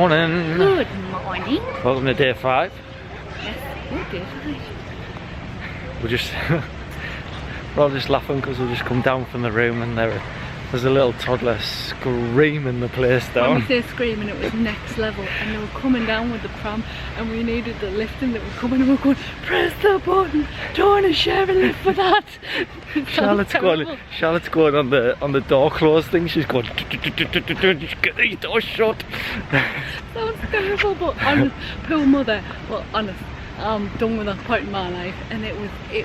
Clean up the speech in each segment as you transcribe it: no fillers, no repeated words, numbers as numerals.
morning. Good morning. Welcome to day 5. Yes, good day 5. We're just we're all just laughing because we just come down from the room and there's a little toddler screaming the place down. When I say screaming, it was next level, and they were coming down with the pram, and we needed the lift, and they were coming, and we were going, press the button, don't want to share a lift for that. Charlotte's going on the door close thing. She's going, just get these doors shut. Sounds terrible, but honest, poor mother. Well, honest, I'm done with that point in my life, and you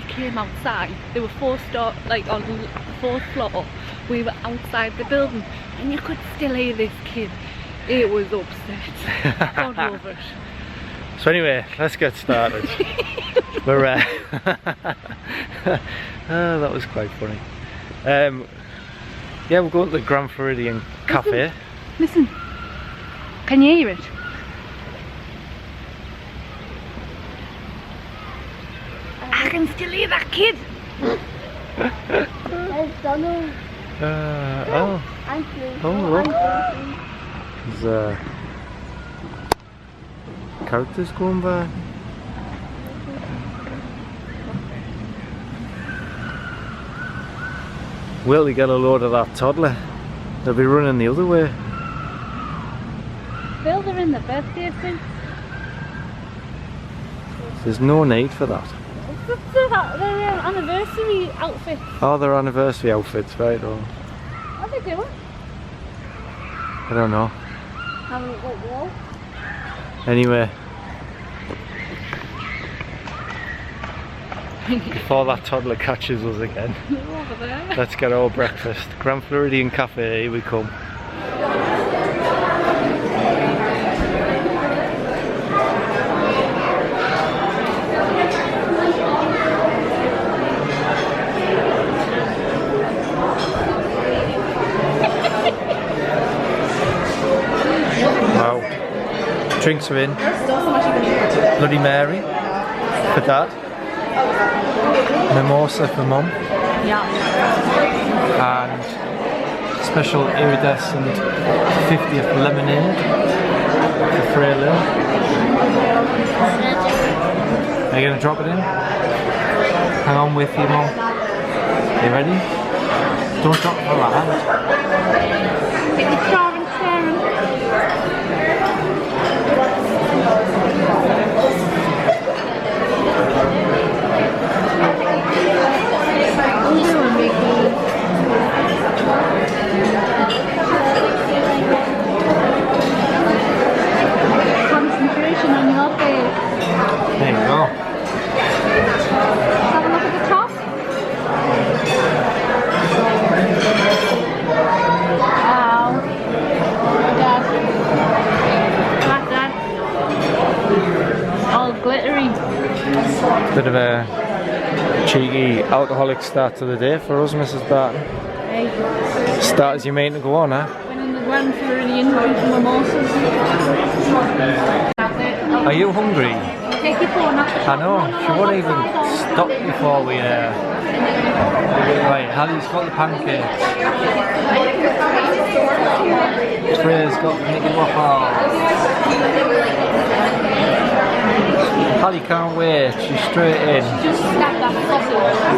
came outside. There were 4 stores, like on the 4th floor. We were outside the building, and you could still hear this kid. It was upset. God love it. So anyway, let's get started. We're oh, that was quite funny. Yeah, we're going to the Grand Floridian Cafe. Listen, can you hear it? I can still hear that kid. Look. There's characters going by. Will we get a load of that toddler? They'll be running the other way. Bill, they're in the birthday thing. There's no need for that. They're anniversary outfits. Oh, they're anniversary outfits, right? Or What are they doing? I don't know. Having a good walk. Anyway, before that toddler catches us again, They're over there. let's get our breakfast. Grand Floridian Cafe, here we come. Drinks are in. Bloody Mary for Dad. Mimosa for Mum. Yeah. And special iridescent 50th lemonade for Freylin. Are you going to drop it in? Hang on with you, Mum. Are you ready? Don't drop it for that. Take the jar and Sharon. Concentration on your face. There you go. Have a look at the top. Wow. Dad. Like that. All glittery. Bit of a cheeky alcoholic start to the day for us, Mrs. Barton. Hey. Start as you mean to go on, huh? When in the Grand Floridian drinking mimosas. Are you hungry? Take your phone off. I know, she won't even stop before we Right, Hallie's got the pancakes. Freya's got the Mickey waffles. Hallie can't wait, she's straight in. Just snap that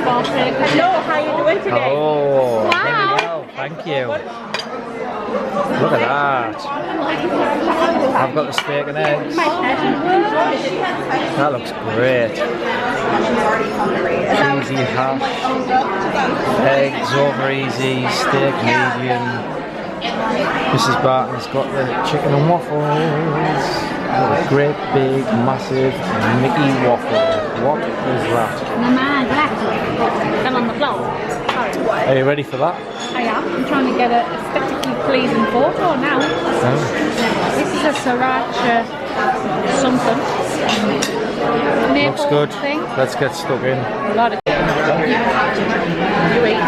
sausage. Hello, how you doing today? Oh, Wow. very well, thank you. Look at that. I've got the steak and eggs. That looks great. Easy hash. Eggs over easy. Steak medium. Mrs. Barton's got the chicken and waffles. A great big massive Mickey waffle. What is that? No man, black. Come on the floor. Sorry. Are you ready for that? I am. I'm trying to get a aesthetically pleasing photo now. Oh. This is a sriracha something. Maple Looks good. Thing. Let's get stuck in. A lot of you eat.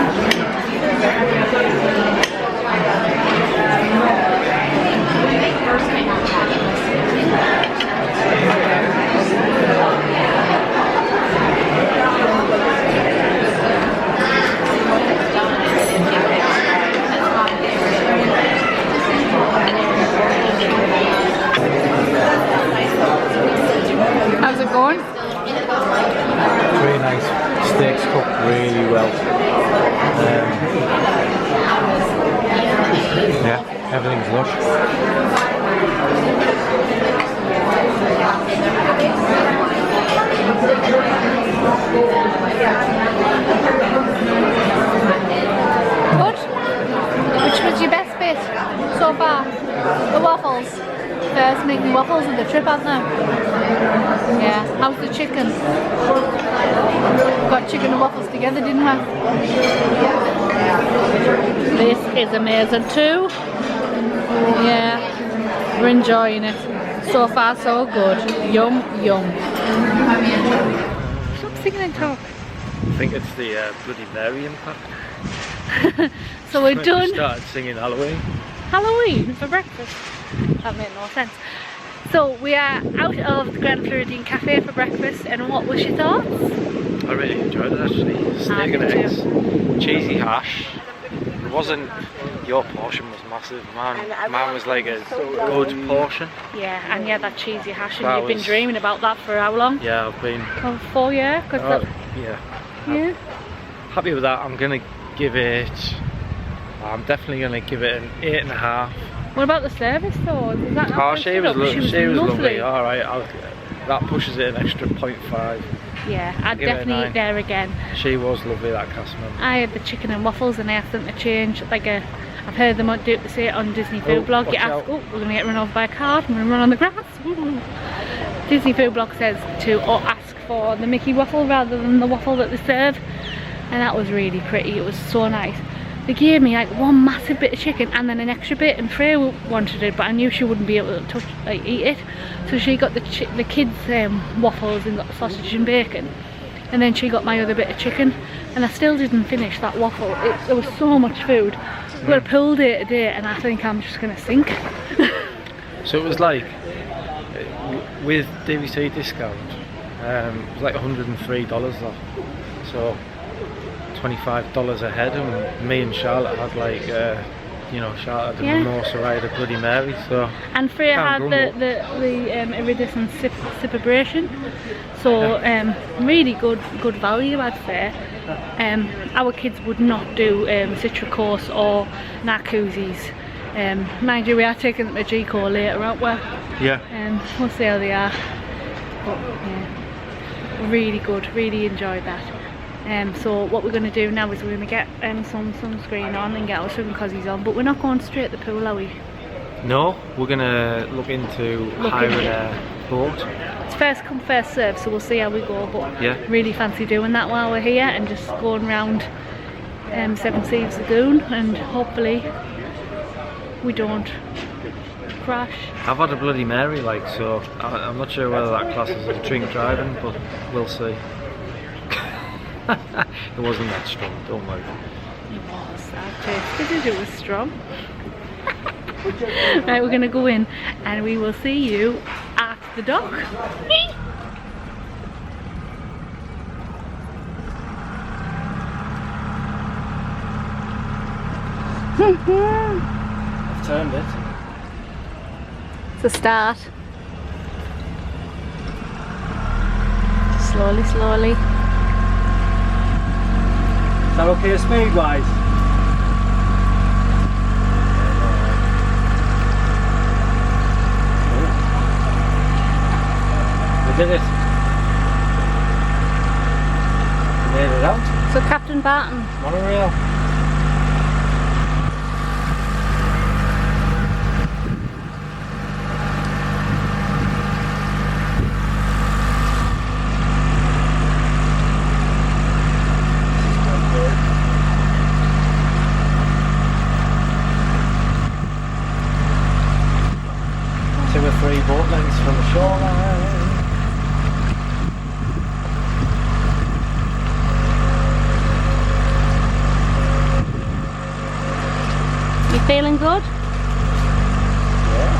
First making waffles of the trip, aren't they? Yeah. How's the chicken? Got chicken and waffles together, didn't we? This is amazing too. Yeah. We're enjoying it. So far so good. Yum yum. Stop singing and talk. I think it's the Bloody Mary impact. So we're done. We started singing Halloween. Halloween for breakfast. That made no sense. So we are out of the Grand Floridian Cafe for breakfast, and what was your thoughts? I really enjoyed it actually. Steak and eggs, cheesy hash. It wasn't, your portion was massive, mine was like a good portion. Yeah, and you had that cheesy hash, and That you've been dreaming about that for how long? Yeah, I've been... Oh, 4 years? yeah. Yeah. Happy with that. I'm definitely gonna give it an 8.5. What about the service though? Is that not she was lovely. Alright, that pushes it an extra 0.5. Yeah, I'd definitely eat there again. She was lovely, that customer. I had the chicken and waffles, and I asked them to change, like I've heard them say it on Disney Food Blog. You ask, oh, we're gonna get run over by a car, I'm gonna run on the grass. Disney Food Blog says to ask for the Mickey waffle rather than the waffle that they serve, and that was really pretty. It was so nice. They gave me like one massive bit of chicken and then an extra bit, and Freya wanted it, but I knew she wouldn't be able to eat it, so she got the kids waffles and got sausage and bacon, and then she got my other bit of chicken, and I still didn't finish that waffle. There was so much food. We've got a pool day today, and I think I'm just gonna sink. So it was like, with DVC discount, it was like $103 though, so $25 a head, and me and Charlotte had like, Charlotte had the mimosa, I had a Bloody Mary, so... And Freya had the iridescent cipibration, so really good value, I'd say. Our kids would not do Citricose or Narcoosseys. Mind you, we are taking them to G-Core later, aren't we? Yeah. We'll see how they are. But yeah, really good, really enjoyed that. So what we're going to do now is we're going to get some sunscreen on and get our swimming cozies on, but we're not going straight to the pool, are we? No, we're going to look into hiring a boat. It's first come first serve, so we'll see how we go, but really fancy doing that while we're here and just going around Seven Seas Lagoon, and hopefully we don't crash. I've had a Bloody Mary, so I'm not sure whether that classes as drink driving, but we'll see. It wasn't that strong, don't worry. It was, I tasted it, it was strong. Right, we're going to go in and we will see you at the dock. I've turned it. It's a start. Slowly, slowly. Is that okay speed wise? We did it. We made it out. So Captain Barton. Monorail. Three boat lengths from the shoreline. You feeling good? Yeah.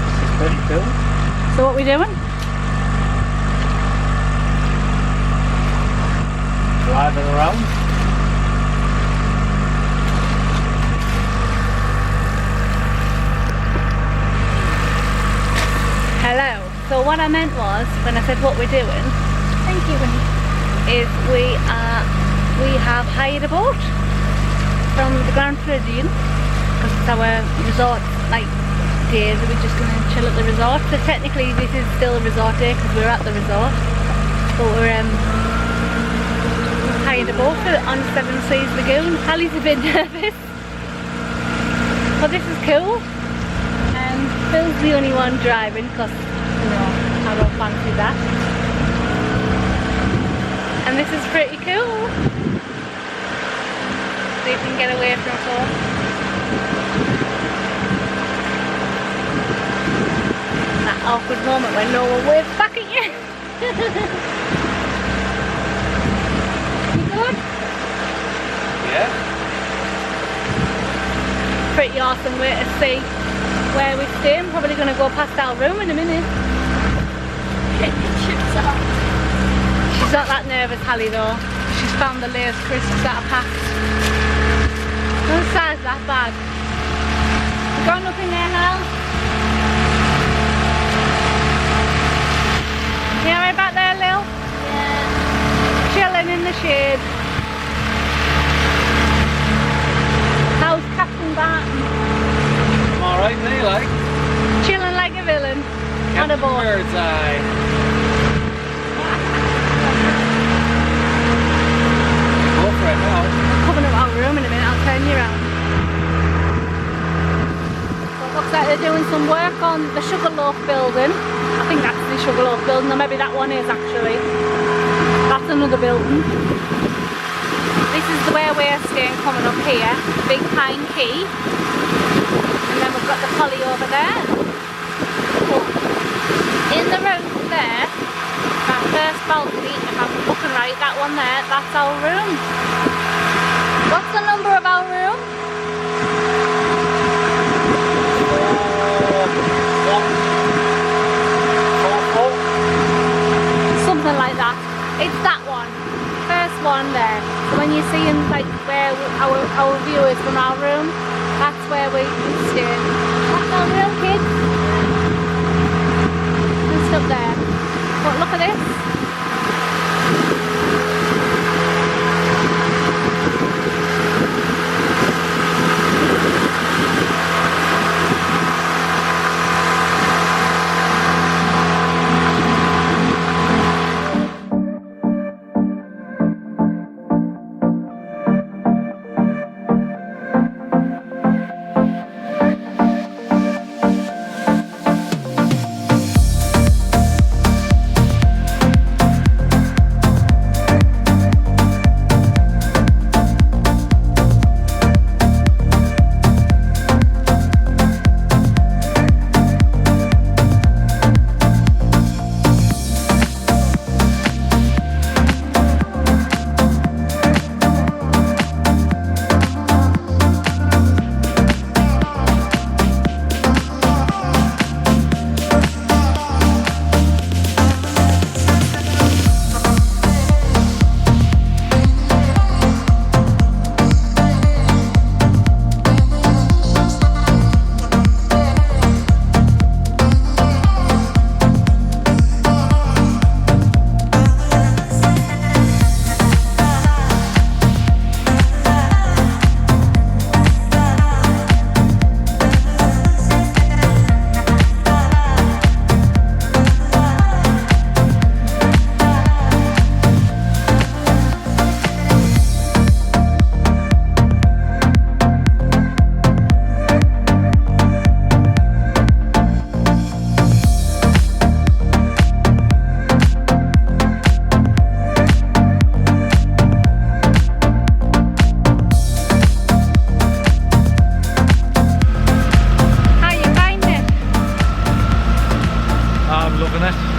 This is pretty cool. So what are we doing? Driving around. Hello. So what I meant was, when I said what we're doing, thank you, is we have hired a boat from the Grand Floridian, because it's our resort day that we're just going to chill at the resort. So technically this is still a resort day because we're at the resort, but we're hired a boat on Seven Seas Lagoon. Hallie's a bit nervous, but this is cool. He's the only one driving because, you know, I don't fancy that. And this is pretty cool. So you can get away from home. That awkward moment when no one waves back at you. You good? Yeah. Pretty awesome way to see where we're staying. Probably going to go past our room in a minute. She's not that nervous, Hallie, though. She's found the Lay's crisps that are packed. No size that bad. You got nothing there, Hal? You alright back there, Lil? Yeah. Chilling in the shade. How's Captain Barton? I'm alright, me, like. Chilling like a villain. On a boat. Bird's eye. Go for it now. Coming up our room in a minute, I'll turn you around. So it looks like they're doing some work on the Sugarloaf building. I think that's the Sugarloaf building, or maybe that one is actually. That's another building. This is where we're staying coming up here, Big Pine Key. And then we've got the Polly over there. In the room there, that first balcony, if I'm looking right, that one there, that's our room. What's the number of our room? Something like that. It's that one. First one there. So when you're seeing like where our view is from our room, that's where we stay. That's our room, kids. Just up there. But look at this.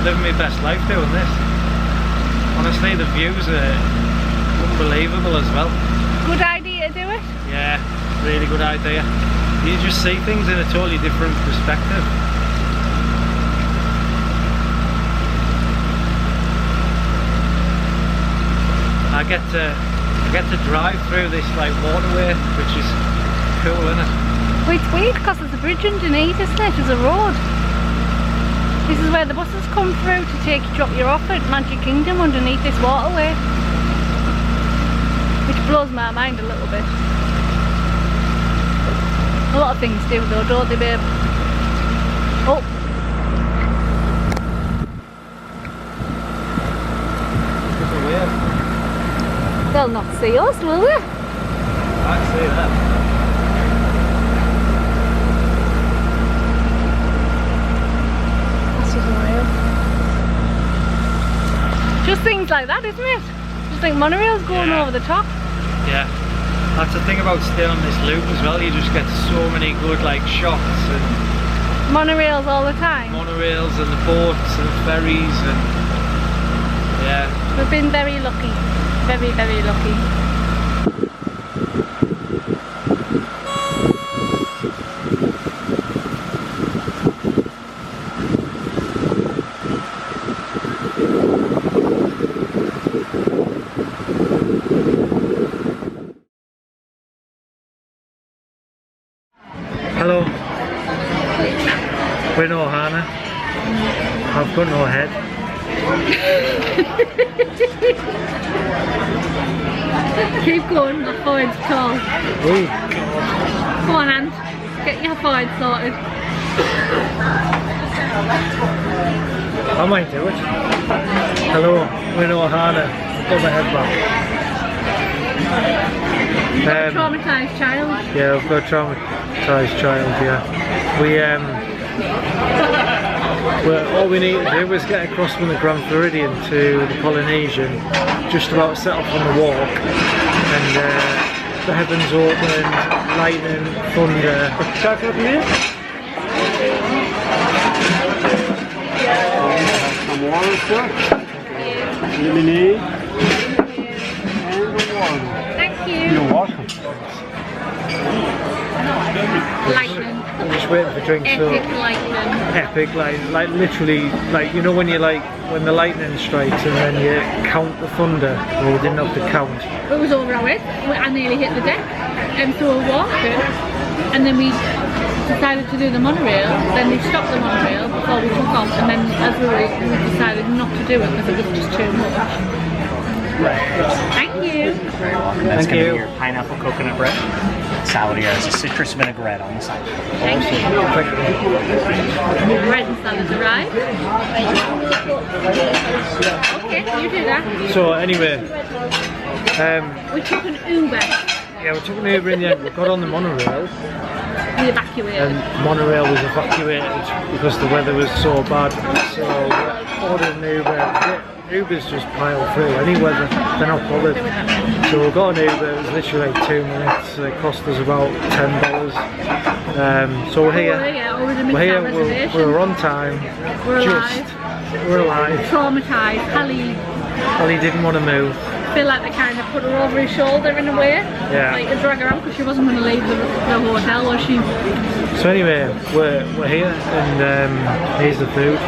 Living my best life doing this. Honestly, the views are unbelievable as well. Good idea to do it? Yeah, really good idea. You just see things in a totally different perspective. I get to drive through this like waterway, which is cool, isn't it? Well, it's weird because there's a bridge underneath, isn't it? There's a road. This is where the buses come through to drop you off at Magic Kingdom, underneath this waterway. Which blows my mind a little bit. A lot of things do though, don't they, babe? Oh! They'll not see us, will they? I see that. like that, isn't it? Just like monorails going over the top. Yeah. That's the thing about staying on this loop as well, you just get so many good like shots and Monorails all the time. monorails and the boats and the ferries and yeah. We've been very lucky. Very, very lucky. Hello. We're in Ohana. I've got no head. Keep going, my forehead's tall. Ooh. Come on, Ant. Get your forehead sorted. I might do it. Hello, we're in Ohana. I've got my head back. Traumatised child. Yeah, I've got a traumatised child, yeah. All we need to do is get across from the Grand Floridian to the Polynesian, just about set off on the walk, and the heavens opened, lightning, thunder. Check up here. Some water, sir. Lemonade and the water. Thank you. You're welcome. Lightning. I'm just waiting for drinks. Epic lightning. Epic, like literally, like you know when you when the lightning strikes and then you count the thunder. Well, we didn't have to count. It was over our head. I nearly hit the deck, and so we walked it, and then we decided to do the monorail. Then they stopped the monorail before we took off, and then as we decided not to do it because it was just too much. Thank you. Very welcome. That's Thank going to you. be your pineapple coconut bread. Salad here has a citrus vinaigrette on the side. Thank you. Bread and salad arrived. Okay, you do that. So anyway, We took an Uber. yeah, we took an Uber in the end. We got on the monorail, We evacuated. and monorail was evacuated because the weather was so bad. So we ordered an Uber. Ubers just pile through any weather, they're not bothered. So we got an Uber, it was literally like 2 minutes, it cost us about $10. So we're here, we're on time, We're we're alive. Traumatised. Ali didn't want to move. I feel like they kind of put her over his shoulder in a way. Yeah. Like to drag her out because she wasn't going to leave the hotel, was she? So anyway, we're here and here's the food.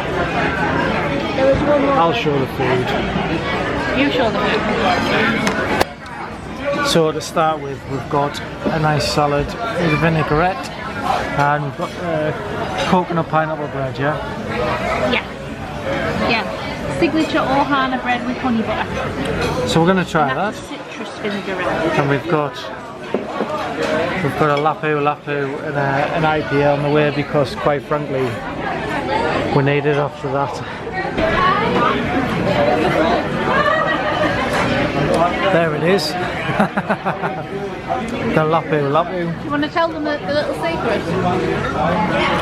There was one more. I'll show the food. You show the food. So to start with, we've got a nice salad with a vinaigrette, and we've got coconut pineapple bread, yeah? Yeah. Yeah. Signature Ohana bread with honey butter. So we're going to try And that. that's the citrus vinaigrette. And we've got a lapu and an IPA on the way because quite frankly we need it after that. There it is. The lapu. Do you want to tell them the little secret?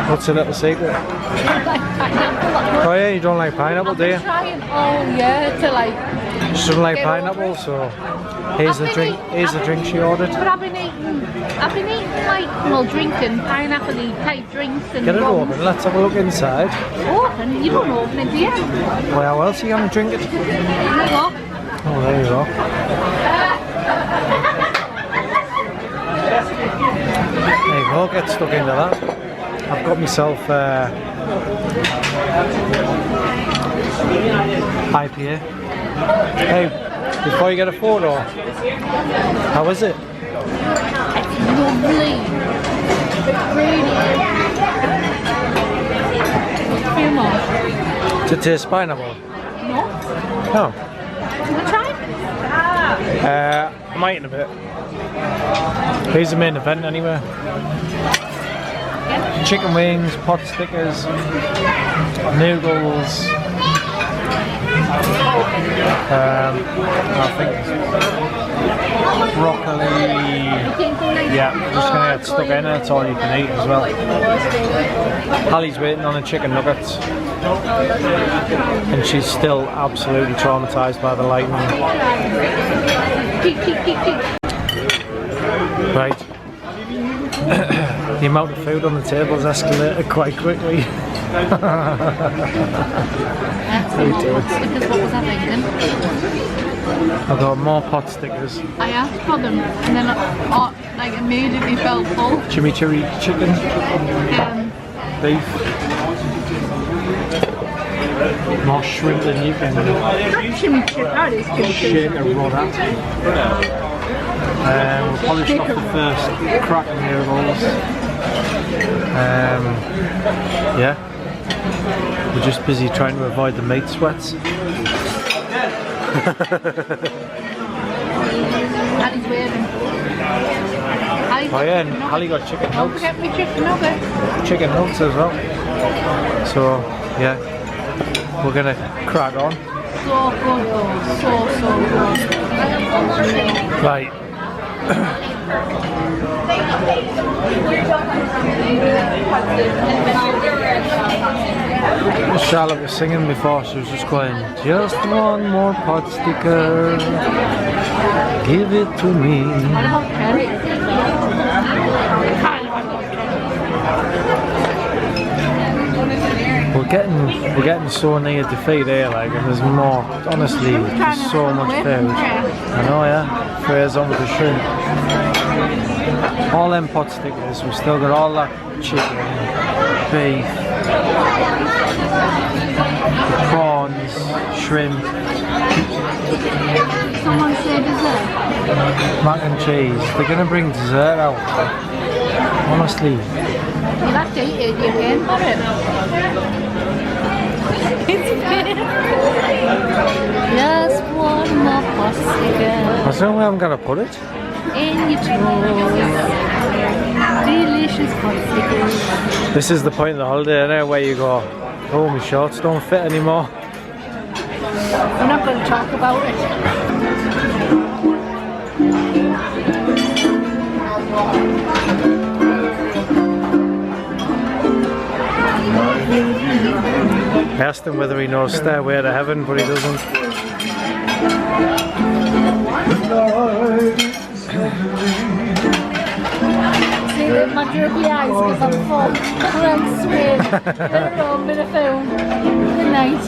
What's the little secret? Like pineapple. Oh yeah, you don't like pineapple, do you? I'm trying all year to like. She doesn't like Get pineapple, over it. so here's the drink. Here's the drink she ordered. But I've been eating like, well, drinking pineapple-y type drinks and Get it rums. open. Let's have a look inside. Open? You don't open it, do you? Well, how else are you gonna drink it? There you go. Oh, there you go. There you go. Get stuck into that. I've got myself IPA. Hey, before you get a photo, how is it? Lovely. Really. A few more. To taste pineapple? No? Oh. You want to try? I might in a bit. Here's the main event anyway. Yeah. Chicken wings, pot stickers, noodles, I think broccoli. Yeah, I'm just gonna get stuck in it. That's all you can eat as well. Hallie's waiting on a chicken nuggets, and she's still absolutely traumatized by the lightning. Right. The amount of food on the table has escalated quite quickly. What was that then? I've got more pot stickers. I asked for them and then like immediately felt full. Chimichurri chicken, beef, more shrimp than you can shake a rod at. We'll polish off the first crack noodles. Yeah, we're just busy trying to avoid the meat sweats. Hallie's waving. Oh yeah, and Hallie got chicken Don't nuggets. forget me chicken nuggets. Chicken nuggets as well. So yeah, we're gonna crack on. So good though, so good. Right. Charlotte was singing before, she was just going, just one more pot sticker, give it to me. What about cherry? We're getting so near defeat here, like, and there's more, honestly, there's so much food. I know, yeah, Freya's on with the shrimp. All them pot stickers, we've still got all that chicken, beef, prawns, shrimp. Someone say dessert. Mac and cheese. They're gonna bring dessert out. Honestly. You'll have to eat it again for it. Just one more pot sticker. I don't know where I'm gonna put it. In your toes. Delicious pot stickers. This is the point of the holiday, isn't it, where you go, oh, my shorts don't fit anymore. We're not going to talk about it. I asked him whether he knows Stairway to Heaven, but he doesn't. See my droopy eyes because I'm full. Friends with a bit of film. Good night.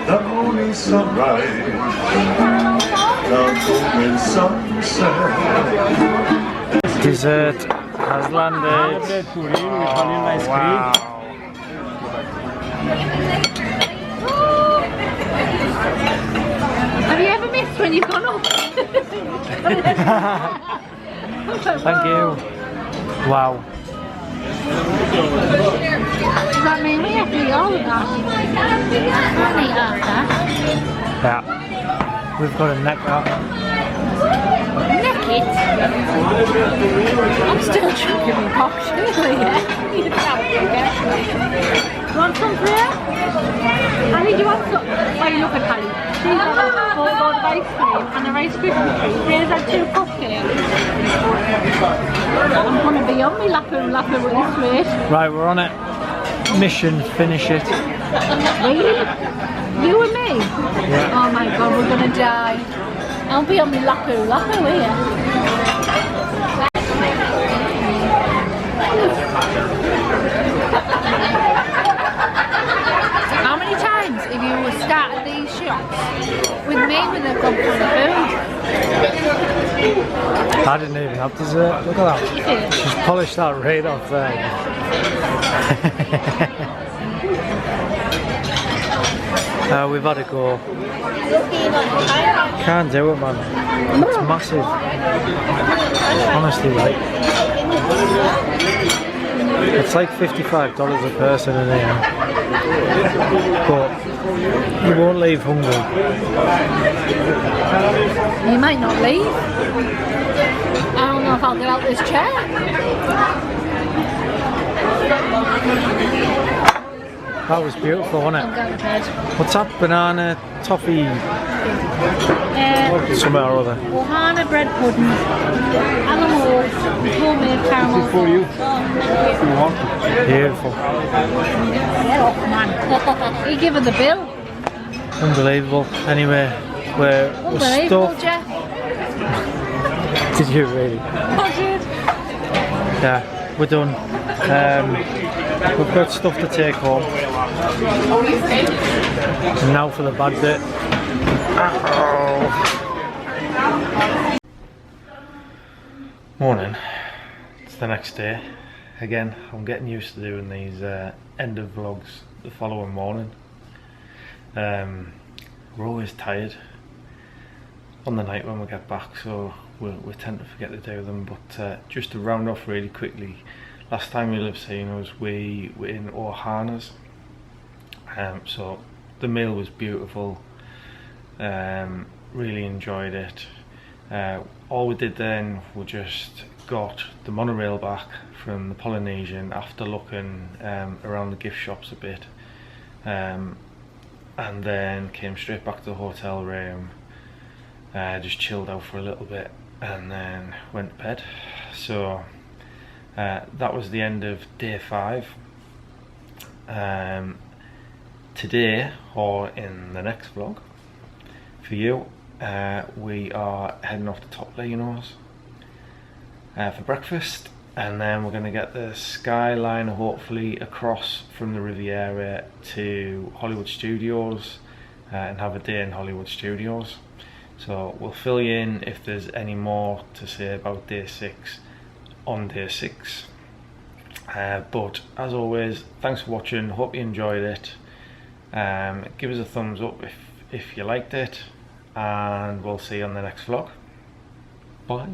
The moon is sunrise, the golden sunset. Dessert has landed. Bread pudding with vanilla ice cream. Wow. Have you ever missed when you've gone up? Thank you. Wow. Does that mean we have to eat all of that? Can't eat half that. Yeah. We've got a neck up. Neck it? I'm still drinking my pop, surely, yeah? You can't forget. You want some for you? Hallie, do you want some? Oh, you look at Hallie. She's got a full bowl of ice cream and a Rice Krispie treat. Here's our 2 cupcakes. I'm going to be on me lapping with this weight. Right, we're on it. Mission, finish it. Really? You and me? Yeah. Oh my god, we're gonna die. I'll be on me lapu here. How many times have you started these shops with me when they've gone for the food? I didn't even have dessert. Look at that. She's polished that right off there. We've had a go. Can't do it, man. It's massive. Honestly, like, it's like $55 a person in here. But You won't leave hungry. You might not leave. I don't know if I'll get out this chair. That was beautiful, wasn't I'm it? going to bed. What's that? Banana toffee something or other. Ohana bread pudding, animal, homemade caramel. For you. Beautiful. Get off, man. You give her the bill. Unbelievable. Anyway, we're Unbelievable, stuffed. Jeff. Did you really? I did. Yeah, we're done. We've got stuff to take home. And now for the bad bit. Morning. It's the next day. Again, I'm getting used to doing these end of vlogs the following morning. We're always tired on the night when we get back, so we tend to forget to do them. But just to round off really quickly, last time we lived here we were in Ohana's. So the meal was beautiful. Really enjoyed it. All we did then, we just got the monorail back from the Polynesian after looking around the gift shops a bit, and then came straight back to the hotel room, just chilled out for a little bit and then went to bed. So that was the end of day 5. Today, or in the next vlog for you, we are heading off to Top Leonos for breakfast, and then we're going to get the Skyline hopefully across from the Riviera to Hollywood Studios and have a day in Hollywood Studios. So we'll fill you in if there's any more to say about day 6 on day 6. But as always, thanks for watching, hope you enjoyed it. Give us a thumbs up if you liked it, and we'll see you on the next vlog. Bye.